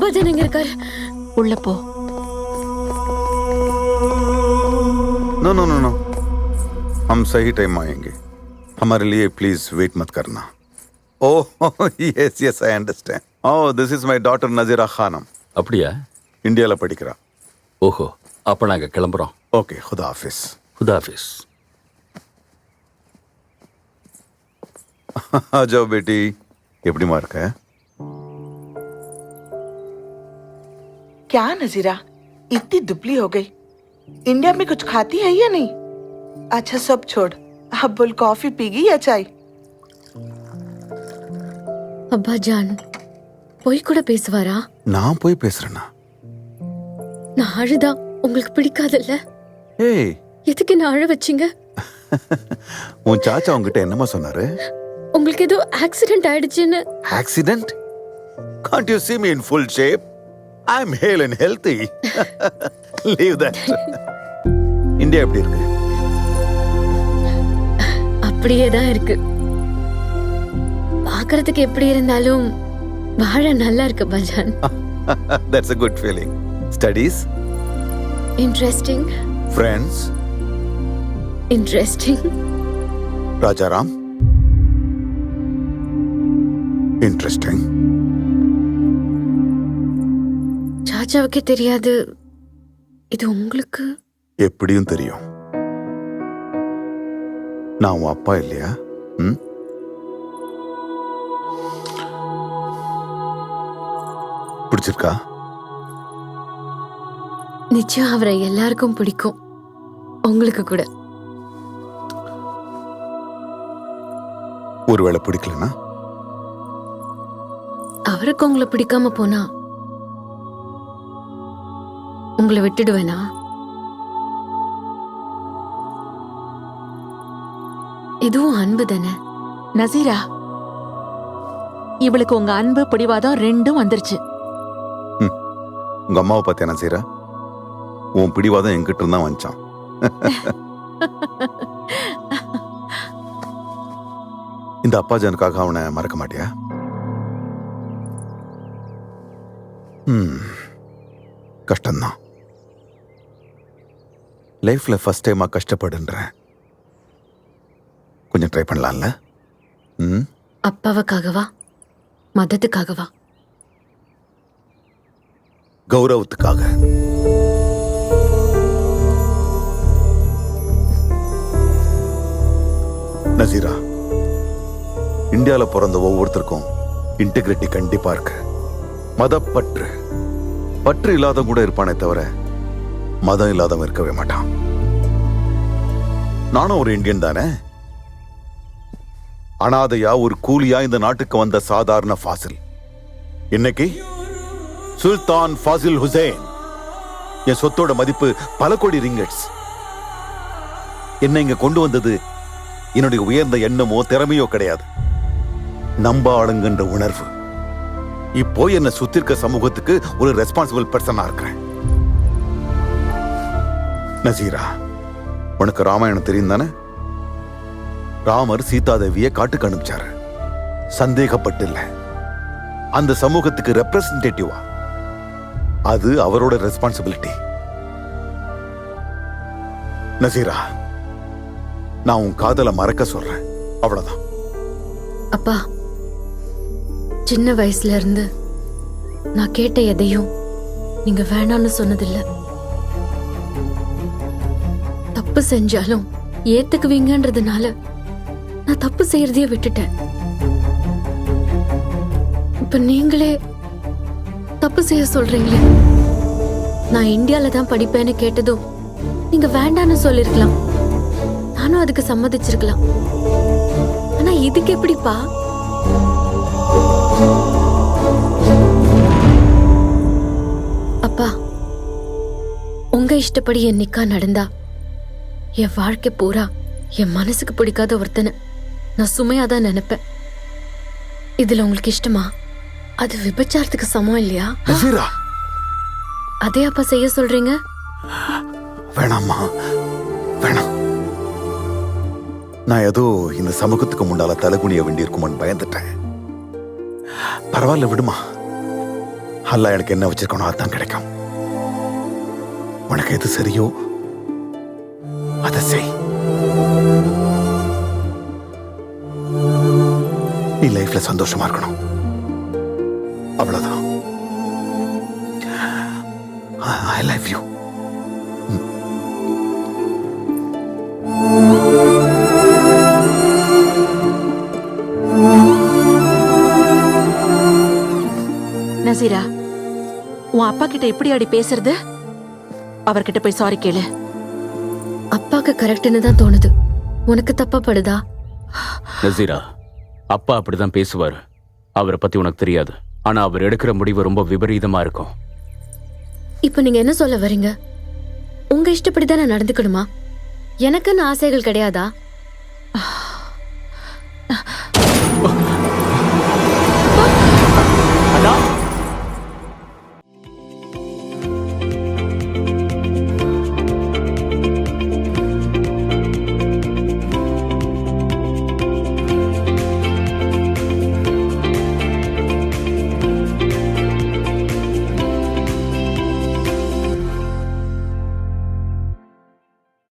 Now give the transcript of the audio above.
அப்பா தான் எங்க இருக்காரு? உள்ள போ. नो नो नो नो, हम सही टाइम आएंगे. हमारे लिए प्लीज वेट मत करना. Oh yes yes I understand. Oh this is my daughter Nazira Khanam. அப்படியா? इंडिया ला படிக்கிறா. ஓஹோ, அப்ப நாங்க கிளம்புறோம். ओके खुदा हाफिज. खुदा हाफिज. आ जाओ बेटी. எப்படி மார்க்க? क्या नजीरा, इतनी दुबली हो गई. इंडिया में कुछ खाती है या नहीं? अच्छा सब छोड़, अब बोल कॉफी पीगी या चाय? அப்பா ஜான் போய் கூட பேசுவாரா? நான் போய் பேசுறேனா? நான் அழுதா உங்களுக்கு பிடிக்காதல்ல? ஏய் எதுக்கு நான் அழ வச்சீங்க? உன் சாச்சா உங்ககிட்ட என்னமா சொன்னாரு? உங்களுக்கு ஏதோ ஆக்சிடென்ட் ஆயிடுச்சுன்னு. Accident? Can't you see me in full shape? I'm hale and healthy. Leave that. India எப்படி இருக்கு? அப்படியே தான் இருக்கு. பார்க்கிறதுக்கு எப்படி இருந்தாலும் வாழ நல்லா இருக்கு Bajaj. That's a good feeling. Studies? Interesting. Friends? Interesting. Rajaram? Interesting. சாச்சாவுக்கே தெரியாது, இது உங்களுக்கு எப்படியும் தெரியும். நான் உன் அப்பா இல்லையா? பிடிச்சிருக்கா? நிச்சயம் அவரை எல்லாருக்கும் பிடிக்கும், உங்களுக்கு கூட. ஒருவேளை பிடிக்கலனா? அவருக்கு உங்களை பிடிக்காம போனா உங்களை விட்டுடுவேனா? இதுவும் அன்பு தானே நசீரா. இவளுக்கு உங்க அன்பு பிடிவாதம் ரெண்டும் வந்துருச்சு. உங்க அம்மாவை பார்த்தியா நசீரா? உன் பிடிவாதம் என்கிட்ட இருந்தா வந்துச்சான். இந்த அப்பா ஜனுக்காக அவனை மறக்க மாட்டியா? கஷ்டம்தான். லைஃப்ல ஃபர்ஸ்ட் டைமா கஷ்டப்படுன்றேன். கொஞ்சம் ட்ரை பண்ணலாம்ல? அப்பாவுக்காகவா மதத்துக்காகவா? கௌரவத்துக்காக. நசீரா, இந்தியால பிறந்த ஒவ்வொருத்தருக்கும் இன்டெகிரிட்டி கண்டிப்பா இருக்கு. மதப்பற்று பற்று இல்லாதவங்க கூட இருப்பானே தவிர மதம் இல்லாதவன் இருக்கவே மாட்டான். நானும் ஒரு இந்தியன் தானே. அனாதையா ஒரு கூலியா இந்த நாட்டுக்கு வந்த சாதாரண ஃபாசில். இன்னைக்கு சுல்தான் ஃபாசில் ஹுசைன். என் சொத்தோட மதிப்பு பல கோடி ரிங்கட்ஸ். என்ன இங்க கொண்டு வந்தது என்னுடைய உயர்ந்த எண்ணமோ திறமையோ கிடையாது, நம்ப ஆளுங்கன்ற உணர்வு. இப்போ என்ன சுத்தி இருக்க சமூகத்துக்கு ஒரு ரெஸ்பான்சிபிள் பர்சனா இருக்கிறேன். நசீரா, உனக்கு ராமாயணம் தெரியும் தானே? ராமர் சீதாதேவியை காட்டுக்கு அனுப்பிச்சாரு. சந்தேகப்பட்டு இல்ல, அந்த சமூகத்துக்கு ரெப்ரசன்டேட்டிவா. அது அவரோட ரெஸ்பான்சிபிலிட்டி. நசீரா, நான் உன் காதலை மறக்க சொல்றேன், அவ்வளவுதான். அப்பா, சின்ன வயசுல இருந்து நான் கேட்ட எதையும் நீங்க வேணாம்னு சொன்னதில்லை. தப்பு செஞ்சாலும் ஏத்துக்குவீங்கன்றதுனால நான் தப்பு செய்யறதையே விட்டுட்டேன். இப்ப நீங்களே தப்பு செய்ய சொல்றீங்களே. நான் இந்தியால தான் படிப்பேன்னு கேட்டதும் நீங்க வேண்டான்னு சொல்லிருக்கலாம், நானும் அதுக்கு சம்மதிச்சிருக்கலாம். ஆனா இதுக்கு எப்படிப்பா? அப்பா, உங்க இஷ்டப்படி என் நிக்கா நடந்தா என் வாழ்க்கை பூரா என் மனசுக்கு பிடிக்காத ஒருத்தனை நான் சுமையாதான் நினைப்பேன். இதுல உங்களுக்கு இஷ்டமா? அது விபச்சாரத்துக்கு சமம் இல்லையா? அதே அப்பா செய்ய சொல்றீங்க? வேணாம்மா, வேணாம். நான் ஏதோ இந்த சமூகத்துக்கு முன்னால தலைகுனிய வேண்டியிருக்குமான்னு பயந்துட்டேன். பரவாயில்ல, விடுமா. அல்லாஹ் எனக்கு என்ன வச்சிருக்கணும் அதான் கிடைக்கும். உனக்கு எது சரியோ அதை செய். நீ லைஃப்ல சந்தோஷமா இருக்கணும், அவ்வளவுதான். I love you. நசீரா, உன் அப்பா கிட்ட எப்படி அடி பேசுறது? அவர்கிட்ட போய் சாரி கேளு. அப்பாக்கு கரெக்ட்னு தான் தோணுது. உனக்கு தப்பா படுதா? நசீரா, அப்பா அப்படிதான் பேசுவாரு. அவரை பத்தி உனக்கு தெரியாது. ஆனா அவர் எடுக்கிற முடிவு ரொம்ப விபரீதமா இருக்கும். இப்ப நீங்க என்ன சொல்ல வரீங்க? உங்க இஷ்டப்படி தான் நான் நடந்துக்கணுமா? எனக்குன்னு ஆசைகள் கிடையாதா?